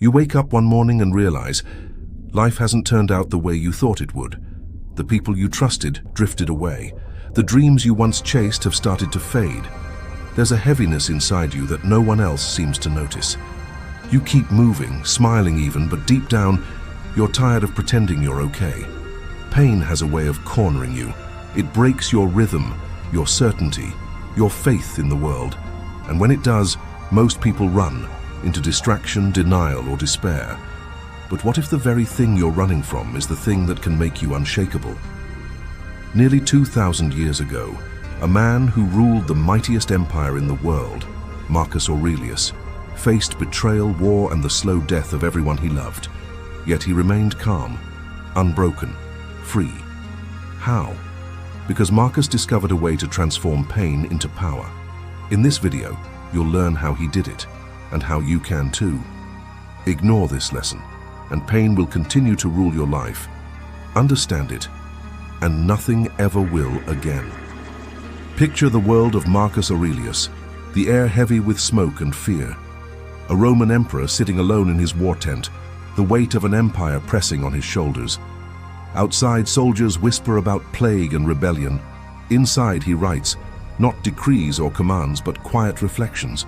You wake up one morning and realize life hasn't turned out the way you thought it would. The people you trusted drifted away. The dreams you once chased have started to fade. There's a heaviness inside you that no one else seems to notice. You keep moving, smiling even, but deep down, you're tired of pretending you're okay. Pain has a way of cornering you. It breaks your rhythm, your certainty, your faith in the world. And when it does, most people run into distraction, denial, or despair. But what if the very thing you're running from is the thing that can make you unshakable? Nearly 2,000 years ago, a man who ruled the mightiest empire in the world, Marcus Aurelius, faced betrayal, war, and the slow death of everyone he loved. Yet he remained calm, unbroken, free. How? Because Marcus discovered a way to transform pain into power. In this video, you'll learn how he did it, and how you can too. Ignore this lesson, and pain will continue to rule your life. Understand it, and nothing ever will again. Picture the world of Marcus Aurelius, the air heavy with smoke and fear. A Roman emperor sitting alone in his war tent, the weight of an empire pressing on his shoulders. Outside, soldiers whisper about plague and rebellion. Inside, he writes, not decrees or commands, but quiet reflections,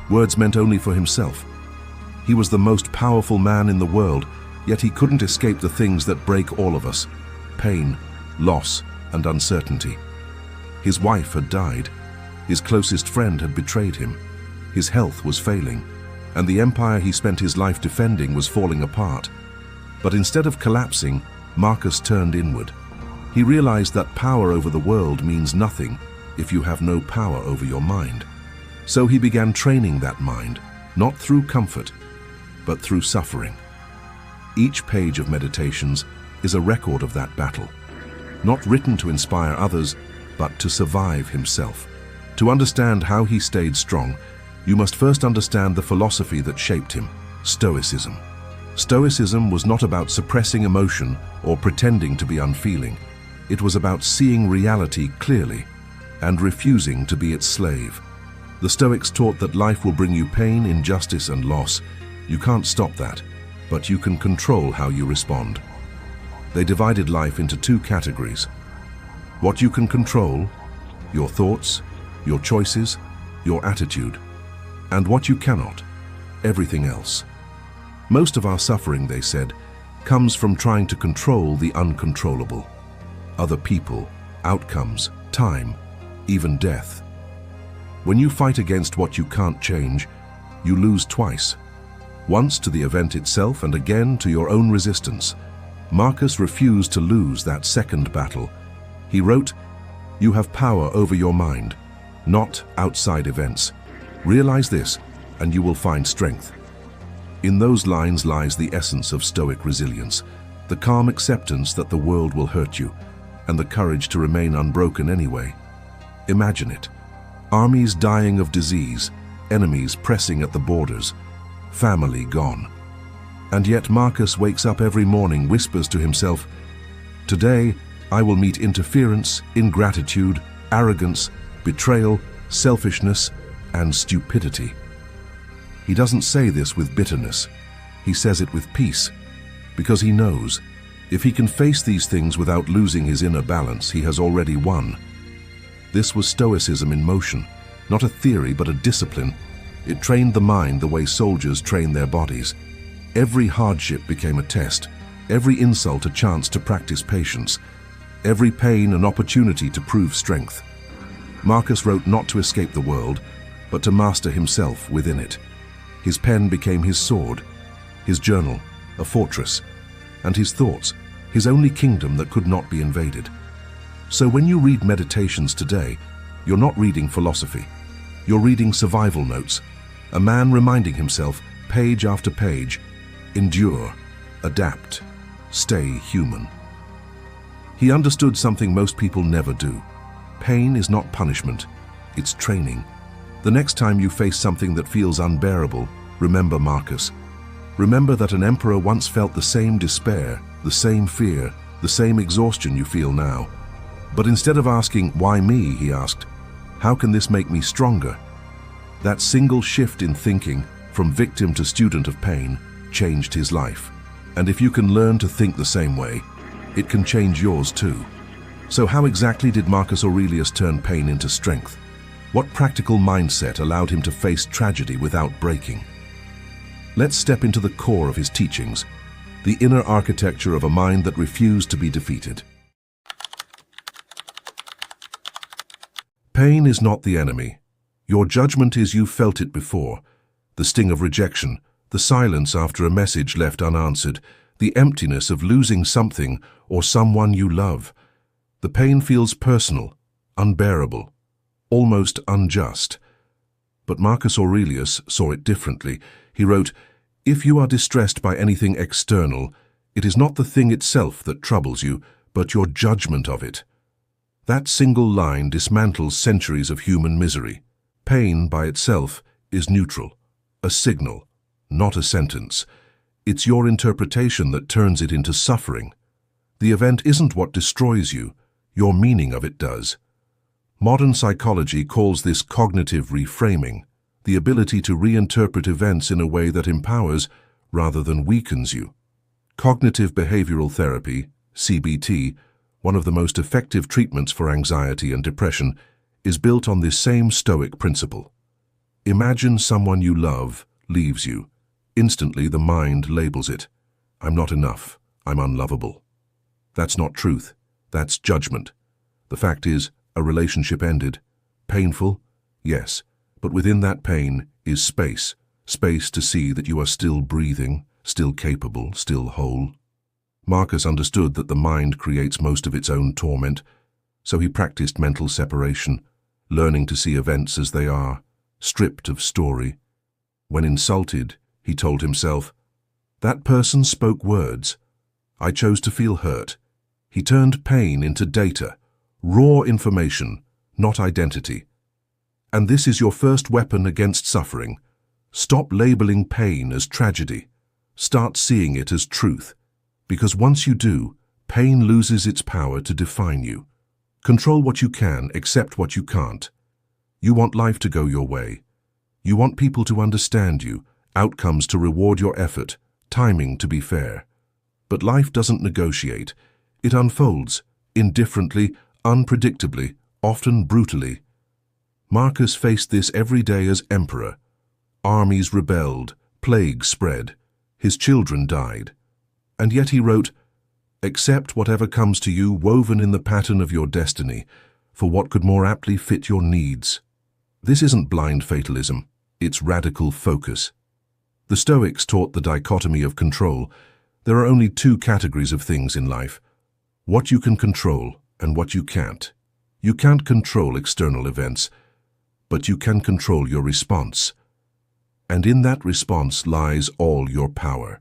words meant only for himself. He was the most powerful man in the world, yet he couldn't escape the things that break all of us: pain, loss, and uncertainty. His wife had died. His closest friend had betrayed him. His health was failing, and the empire he spent his life defending was falling apart. But instead of collapsing, Marcus turned inward. He realized that power over the world means nothing if you have no power over your mind. So he began training that mind, not through comfort, but through suffering. Each page of Meditations is a record of that battle, not written to inspire others, but to survive himself. To understand how he stayed strong, you must first understand the philosophy that shaped him: Stoicism. Stoicism was not about suppressing emotion or pretending to be unfeeling. It was about seeing reality clearly and refusing to be its slave. The Stoics taught that life will bring you pain, injustice, and loss. You can't stop that, but you can control how you respond. They divided life into two categories: what you can control, your thoughts, your choices, your attitude, and what you cannot, everything else. Most of our suffering, they said, comes from trying to control the uncontrollable: other people, outcomes, time, even death. When you fight against what you can't change, you lose twice. Once to the event itself, and again to your own resistance. Marcus refused to lose that second battle. He wrote, "You have power over your mind, not outside events. Realize this, and you will find strength." In those lines lies the essence of Stoic resilience: the calm acceptance that the world will hurt you, and the courage to remain unbroken anyway. Imagine it: armies dying of disease, enemies pressing at the borders, family gone. And yet Marcus wakes up every morning, whispers to himself, "Today I will meet interference, ingratitude, arrogance, betrayal, selfishness, and stupidity." He doesn't say this with bitterness. He says it with peace, because he knows if he can face these things without losing his inner balance, he has already won. This was Stoicism in motion, not a theory but a discipline. It trained the mind the way soldiers train their bodies. Every hardship became a test, every insult a chance to practice patience, every pain an opportunity to prove strength. Marcus wrote not to escape the world, but to master himself within it. His pen became his sword, his journal a fortress, and his thoughts his only kingdom that could not be invaded. So when you read Meditations today, you're not reading philosophy. You're reading survival notes, a man reminding himself, page after page, endure, adapt, stay human. He understood something most people never do. Pain is not punishment, it's training. The next time you face something that feels unbearable, remember Marcus. Remember that an emperor once felt the same despair, the same fear, the same exhaustion you feel now. But instead of asking, "Why me?" he asked, "How can this make me stronger?" That single shift in thinking, from victim to student of pain, changed his life. And if you can learn to think the same way, it can change yours too. So how exactly did Marcus Aurelius turn pain into strength? What practical mindset allowed him to face tragedy without breaking? Let's step into the core of his teachings, the inner architecture of a mind that refused to be defeated. Pain is not the enemy. Your judgment is you felt it before. The sting of rejection, the silence after a message left unanswered, the emptiness of losing something or someone you love. The pain feels personal, unbearable, almost unjust. But Marcus Aurelius saw it differently. He wrote, "If you are distressed by anything external, it is not the thing itself that troubles you, but your judgment of it." That single line dismantles centuries of human misery. Pain by itself is neutral, a signal, not a sentence. It's your interpretation that turns it into suffering. The event isn't what destroys you, your meaning of it does. Modern psychology calls this cognitive reframing, the ability to reinterpret events in a way that empowers rather than weakens you. Cognitive behavioral therapy, CBT, one of the most effective treatments for anxiety and depression, is built on this same Stoic principle. Imagine someone you love leaves you. Instantly the mind labels it. I'm not enough. I'm unlovable. That's not truth. That's judgment. The fact is, a relationship ended. Painful? Yes. But within that pain is space. Space to see that you are still breathing, still capable, still whole. Marcus understood that the mind creates most of its own torment, so he practiced mental separation, learning to see events as they are, stripped of story. When insulted, he told himself, "That person spoke words. I chose to feel hurt." He turned pain into data, raw information, not identity. And this is your first weapon against suffering. Stop labeling pain as tragedy. Start seeing it as truth. Because once you do, pain loses its power to define you. Control what you can, accept what you can't. You want life to go your way. You want people to understand you, outcomes to reward your effort, timing to be fair. But life doesn't negotiate. It unfolds, indifferently, unpredictably, often brutally. Marcus faced this every day as emperor. Armies rebelled, plagues spread, his children died. And yet he wrote, "Accept whatever comes to you woven in the pattern of your destiny, for what could more aptly fit your needs." This isn't blind fatalism, it's radical focus. The Stoics taught the dichotomy of control. There are only two categories of things in life: what you can control and what you can't. You can't control external events, but you can control your response. And in that response lies all your power.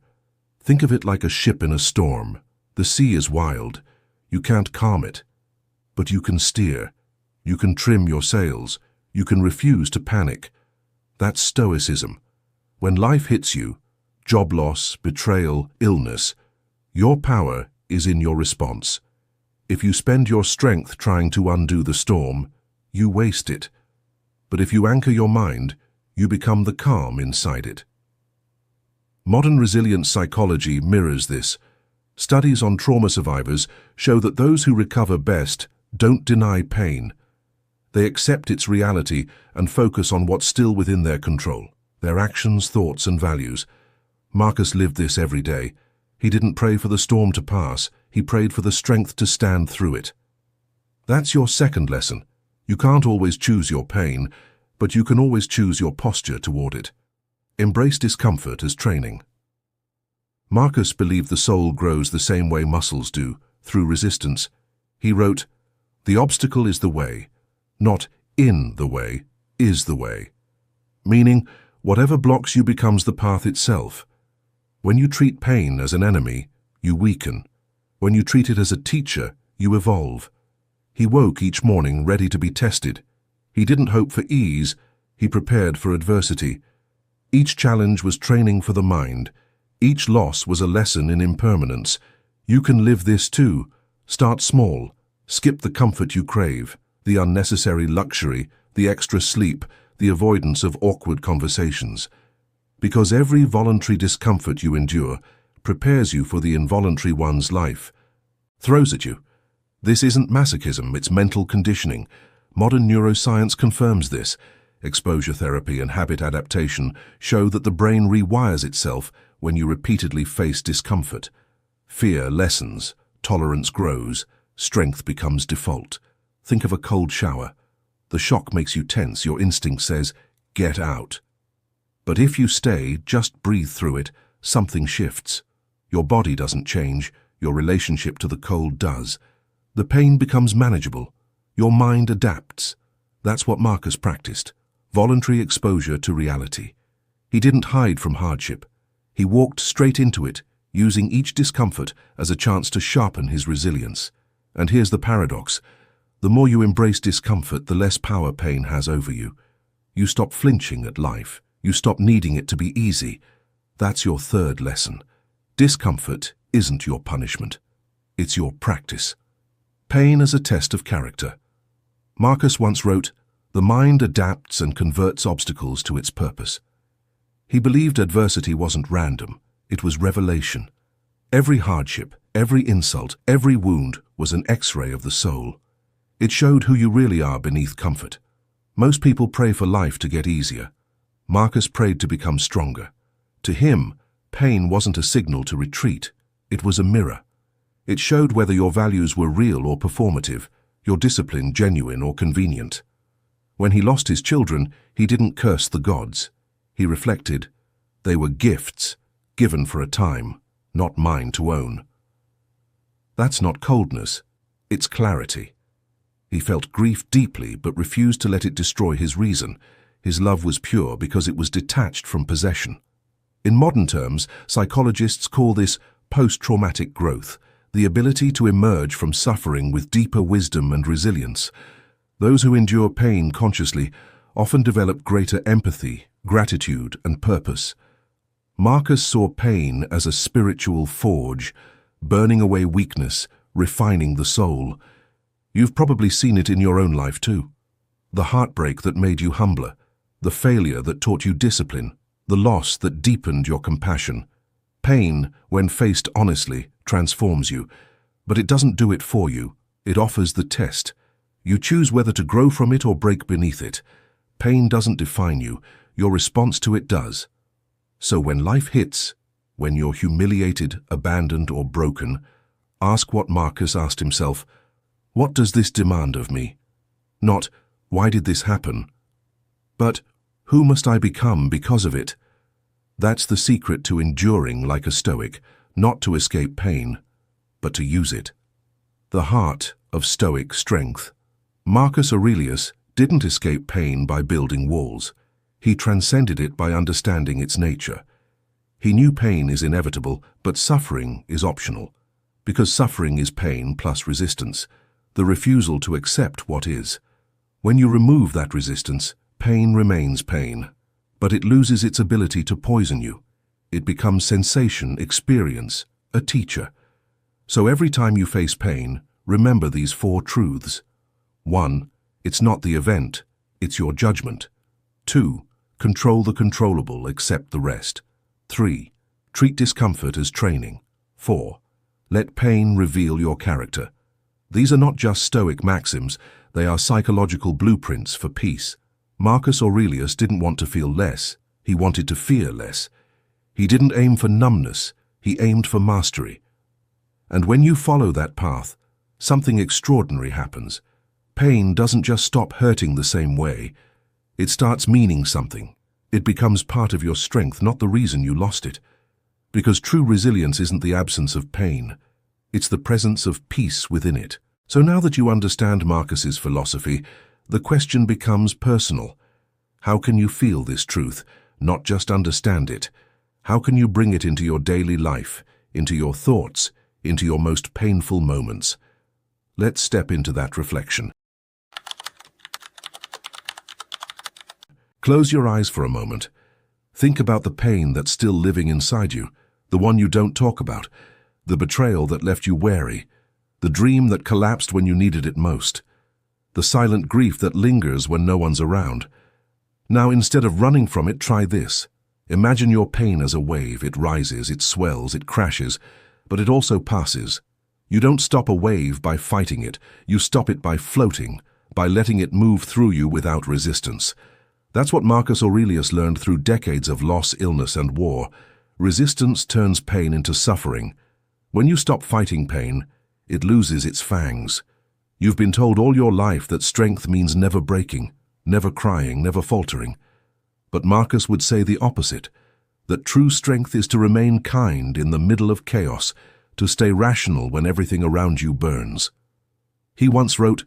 Think of it like a ship in a storm. The sea is wild. You can't calm it. But you can steer. You can trim your sails. You can refuse to panic. That's Stoicism. When life hits you, job loss, betrayal, illness, your power is in your response. If you spend your strength trying to undo the storm, you waste it. But if you anchor your mind, you become the calm inside it. Modern resilience psychology mirrors this. Studies on trauma survivors show that those who recover best don't deny pain. They accept its reality and focus on what's still within their control, their actions, thoughts, and values. Marcus lived this every day. He didn't pray for the storm to pass, he prayed for the strength to stand through it. That's your second lesson. You can't always choose your pain, but you can always choose your posture toward it. Embrace discomfort as training. Marcus believed the soul grows the same way muscles do, through resistance. He wrote, "The obstacle is the way, not in the way, is the way." Meaning, whatever blocks you becomes the path itself. When you treat pain as an enemy, you weaken. When you treat it as a teacher, you evolve. He woke each morning ready to be tested. He didn't hope for ease, he prepared for adversity. Each challenge was training for the mind. Each loss was a lesson in impermanence. You can live this too. Start small. Skip the comfort you crave, the unnecessary luxury, the extra sleep, the avoidance of awkward conversations. Because every voluntary discomfort you endure prepares you for the involuntary ones life throws at you. This isn't masochism, it's mental conditioning. Modern neuroscience confirms this. Exposure therapy and habit adaptation show that the brain rewires itself when you repeatedly face discomfort. Fear lessens, tolerance grows, strength becomes default. Think of a cold shower. The shock makes you tense, your instinct says, get out. But if you stay, just breathe through it, something shifts. Your body doesn't change, your relationship to the cold does. The pain becomes manageable. Your mind adapts. That's what Marcus practiced. Voluntary exposure to reality. He didn't hide from hardship. He walked straight into it, using each discomfort as a chance to sharpen his resilience. And here's the paradox. The more you embrace discomfort, the less power pain has over you. You stop flinching at life. You stop needing it to be easy. That's your third lesson. Discomfort isn't your punishment. It's your practice. Pain as a test of character. Marcus once wrote, "The mind adapts and converts obstacles to its purpose." He believed adversity wasn't random, it was revelation. Every hardship, every insult, every wound was an X-ray of the soul. It showed who you really are beneath comfort. Most people pray for life to get easier. Marcus prayed to become stronger. To him, pain wasn't a signal to retreat, it was a mirror. It showed whether your values were real or performative, your discipline genuine or convenient. When he lost his children, he didn't curse the gods. He reflected, they were gifts, given for a time, not mine to own. That's not coldness, it's clarity. He felt grief deeply but refused to let it destroy his reason. His love was pure because it was detached from possession. In modern terms, psychologists call this post-traumatic growth, the ability to emerge from suffering with deeper wisdom and resilience. Those who endure pain consciously often develop greater empathy, gratitude, and purpose. Marcus saw pain as a spiritual forge, burning away weakness, refining the soul. You've probably seen it in your own life too. The heartbreak that made you humbler, the failure that taught you discipline, the loss that deepened your compassion. Pain, when faced honestly, transforms you, but it doesn't do it for you. It offers the test. You choose whether to grow from it or break beneath it. Pain doesn't define you, your response to it does. So when life hits, when you're humiliated, abandoned, or broken, ask what Marcus asked himself, what does this demand of me? Not, why did this happen? But, who must I become because of it? That's the secret to enduring like a Stoic, not to escape pain, but to use it. The heart of Stoic strength. Marcus Aurelius didn't escape pain by building walls. He transcended it by understanding its nature. He knew pain is inevitable, but suffering is optional. Because suffering is pain plus resistance, the refusal to accept what is. When you remove that resistance, pain remains pain, but it loses its ability to poison you. It becomes sensation, experience, a teacher. So every time you face pain, remember these 4 truths. 1. It's not the event, it's your judgment. 2. Control the controllable, accept the rest. 3. Treat discomfort as training. 4. Let pain reveal your character. These are not just Stoic maxims, they are psychological blueprints for peace. Marcus Aurelius didn't want to feel less, he wanted to fear less. He didn't aim for numbness, he aimed for mastery. And when you follow that path, something extraordinary happens. Pain doesn't just stop hurting the same way. It starts meaning something. It becomes part of your strength, not the reason you lost it. Because true resilience isn't the absence of pain. It's the presence of peace within it. So now that you understand Marcus's philosophy, the question becomes personal. How can you feel this truth, not just understand it? How can you bring it into your daily life, into your thoughts, into your most painful moments? Let's step into that reflection. Close your eyes for a moment. Think about the pain that's still living inside you, the one you don't talk about, the betrayal that left you wary, the dream that collapsed when you needed it most, the silent grief that lingers when no one's around. Now, instead of running from it, try this. Imagine your pain as a wave. It rises, it swells, it crashes, but it also passes. You don't stop a wave by fighting it. You stop it by floating, by letting it move through you without resistance. That's what Marcus Aurelius learned through decades of loss, illness, and war. Resistance turns pain into suffering. When you stop fighting pain, it loses its fangs. You've been told all your life that strength means never breaking, never crying, never faltering. But Marcus would say the opposite, that true strength is to remain kind in the middle of chaos, to stay rational when everything around you burns. He once wrote,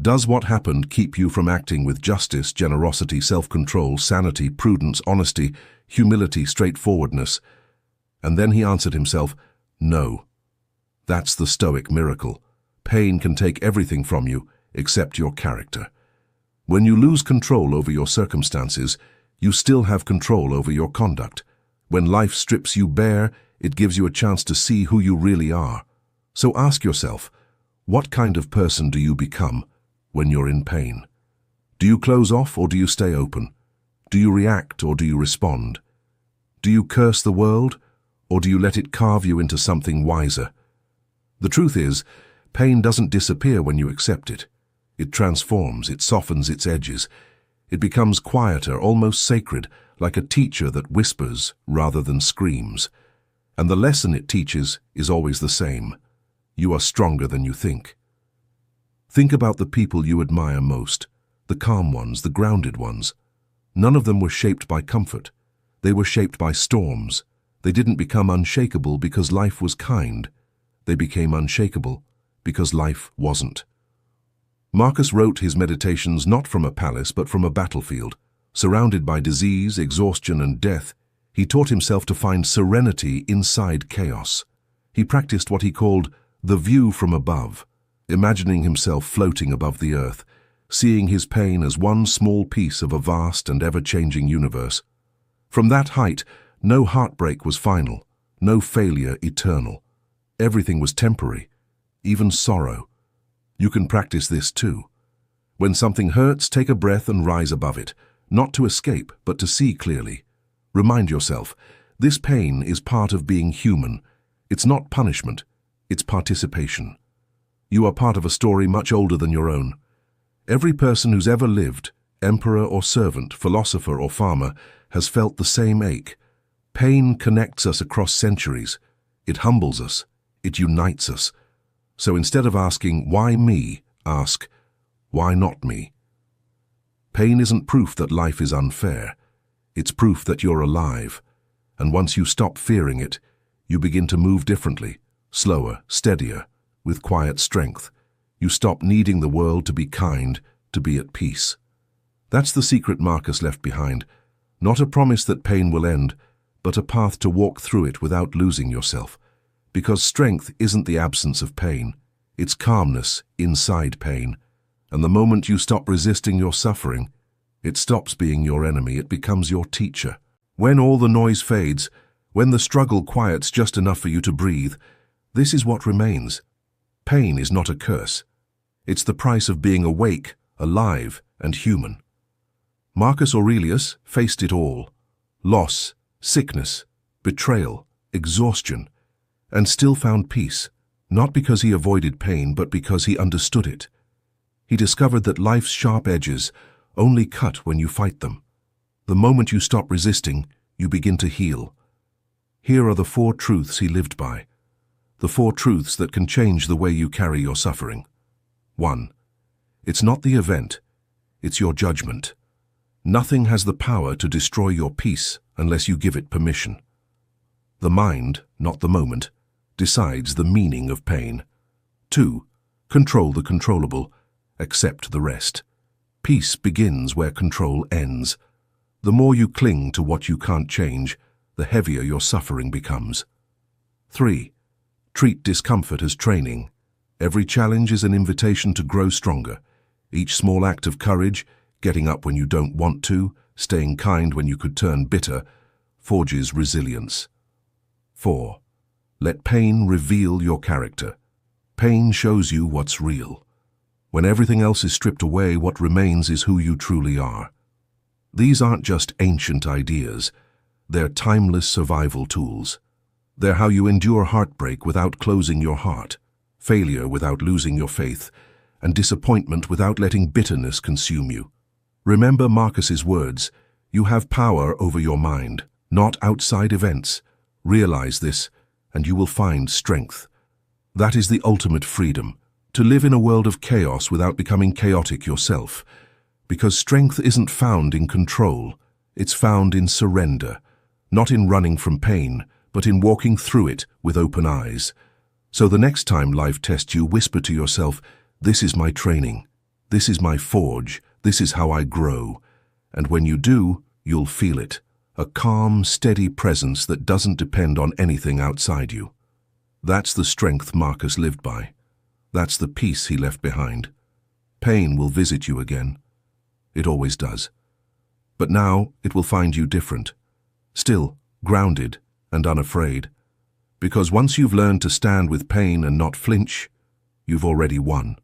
"Does what happened keep you from acting with justice, generosity, self-control, sanity, prudence, honesty, humility, straightforwardness?" And then he answered himself, "No." That's the Stoic miracle. Pain can take everything from you except your character. When you lose control over your circumstances, you still have control over your conduct. When life strips you bare, it gives you a chance to see who you really are. So ask yourself, what kind of person do you become when you're in pain? Do you close off or do you stay open? Do you react or do you respond? Do you curse the world or do you let it carve you into something wiser? The truth is, pain doesn't disappear when you accept it. It transforms, it softens its edges. It becomes quieter, almost sacred, like a teacher that whispers rather than screams. And the lesson it teaches is always the same. You are stronger than you think. Think about the people you admire most, the calm ones, the grounded ones. None of them were shaped by comfort. They were shaped by storms. They didn't become unshakable because life was kind. They became unshakable because life wasn't. Marcus wrote his meditations not from a palace but from a battlefield. Surrounded by disease, exhaustion, and death, he taught himself to find serenity inside chaos. He practiced what he called the view from above, imagining himself floating above the earth, seeing his pain as one small piece of a vast and ever-changing universe. From that height, no heartbreak was final, no failure eternal. Everything was temporary, even sorrow. You can practice this too. When something hurts, take a breath and rise above it, not to escape, but to see clearly. Remind yourself, this pain is part of being human. It's not punishment, it's participation. You are part of a story much older than your own. Every person who's ever lived, emperor or servant, philosopher or farmer, has felt the same ache. Pain connects us across centuries. It humbles us. It unites us. So instead of asking, "Why me?" ask, "Why not me?" Pain isn't proof that life is unfair. It's proof that you're alive. And once you stop fearing it, you begin to move differently, slower, steadier, with quiet strength. You stop needing the world to be kind, to be at peace. That's the secret Marcus left behind. Not a promise that pain will end, but a path to walk through it without losing yourself. Because strength isn't the absence of pain, it's calmness inside pain. And the moment you stop resisting your suffering, it stops being your enemy, it becomes your teacher. When all the noise fades, when the struggle quiets just enough for you to breathe, this is what remains. Pain is not a curse. It's the price of being awake, alive, and human. Marcus Aurelius faced it all: loss, sickness, betrayal, exhaustion, and still found peace, not because he avoided pain, but because he understood it. He discovered that life's sharp edges only cut when you fight them. The moment you stop resisting, you begin to heal. Here are the 4 truths he lived by. The 4 truths that can change the way you carry your suffering. 1. It's not the event, it's your judgment. Nothing has the power to destroy your peace unless you give it permission. The mind, not the moment, decides the meaning of pain. 2. Control the controllable, accept the rest. Peace begins where control ends. The more you cling to what you can't change, the heavier your suffering becomes. 3. Treat discomfort as training. Every challenge is an invitation to grow stronger. Each small act of courage, getting up when you don't want to, staying kind when you could turn bitter, forges resilience. 4. Let pain reveal your character. Pain shows you what's real. When everything else is stripped away, what remains is who you truly are. These aren't just ancient ideas. They're timeless survival tools. They're how you endure heartbreak without closing your heart, failure without losing your faith, and disappointment without letting bitterness consume you. Remember Marcus's words, you have power over your mind, not outside events. Realize this, and you will find strength. That is the ultimate freedom, to live in a world of chaos without becoming chaotic yourself. Because strength isn't found in control, it's found in surrender, not in running from pain, but in walking through it with open eyes. So the next time life tests you, whisper to yourself, this is my training, this is my forge, this is how I grow. And when you do, you'll feel it, a calm, steady presence that doesn't depend on anything outside you. That's the strength Marcus lived by. That's the peace he left behind. Pain will visit you again. It always does. But now it will find you different, still grounded and unafraid. Because once you've learned to stand with pain and not flinch, you've already won.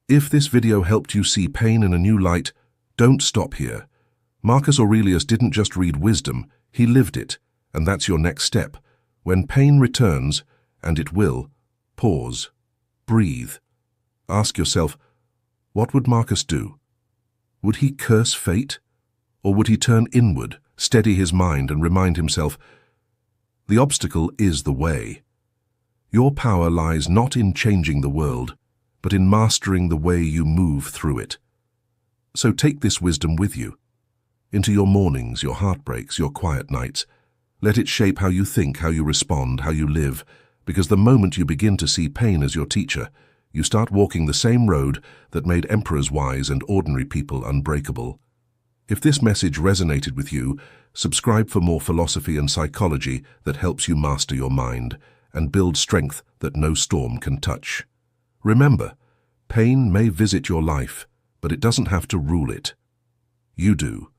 If this video helped you see pain in a new light, don't stop here. Marcus Aurelius didn't just read wisdom, he lived it, and that's your next step. When pain returns, and it will, pause, breathe. Ask yourself, what would Marcus do? Would he curse fate? Or would he turn inward, steady his mind and remind himself, the obstacle is the way. Your power lies not in changing the world, but in mastering the way you move through it. So take this wisdom with you, into your mornings, your heartbreaks, your quiet nights. Let it shape how you think, how you respond, how you live, because the moment you begin to see pain as your teacher, you start walking the same road that made emperors wise and ordinary people unbreakable. If this message resonated with you, subscribe for more philosophy and psychology that helps you master your mind and build strength that no storm can touch. Remember, pain may visit your life, but it doesn't have to rule it. You do.